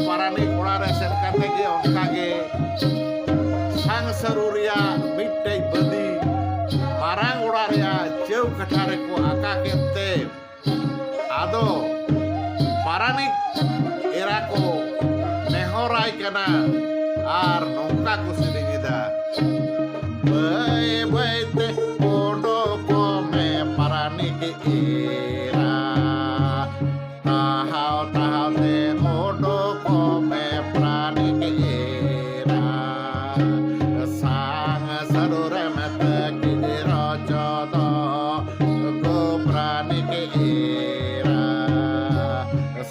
parani orare sen kate ge onka ge sang saruria mittei badi marang orarea jeu kathare ko aka kente ado parani era ko nehorai kana ar nongka ko sedingida bai bai te podo ko me parani ke era tahau te odo ko me parani ke era sang sarure mata ke raja do go parani ke era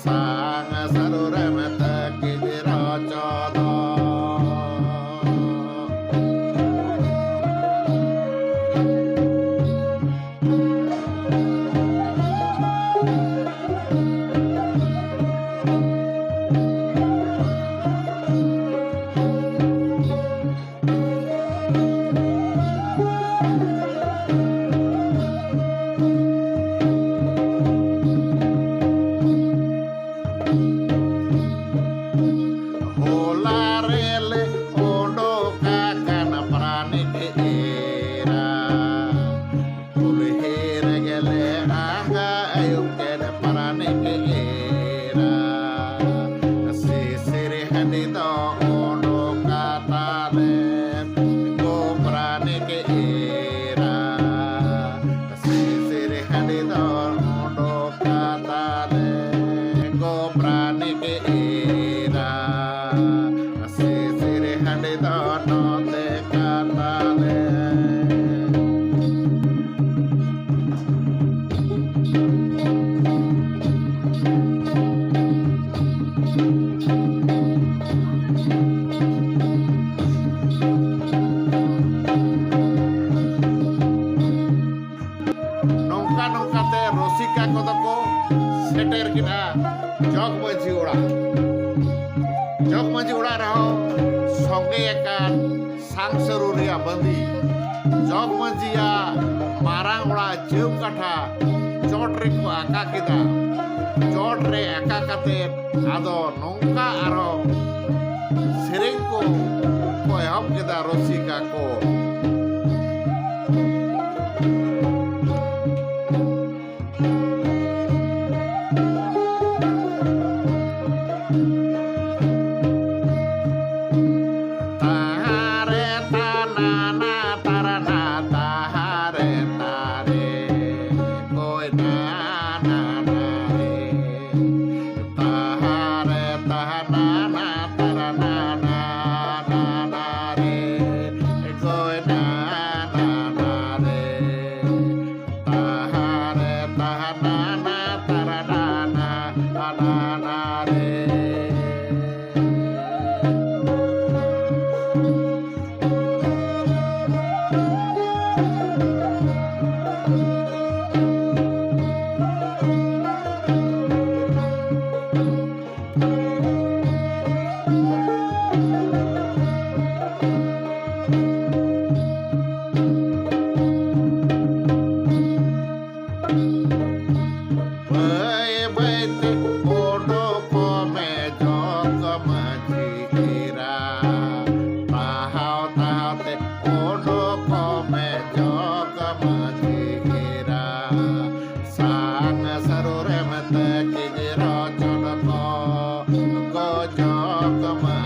sang sarure mata ke raja do Holarele odo kakana prani ke era kulhere gele aga ayuken prani ke era sisire hanito odo katale go prani ke era sisire hanito odo katale go prani ke era sisire hanito no te katale nongka te rosika kodo ko seter kina jog maji ora reho songe ekan sang saruria bandi jog majia marang ora jeum katha chot re ko aka kida chot re aka kate ado nongka aro sereng ko ehop kida rosika ko Sarore mata ke raja ko go jog ma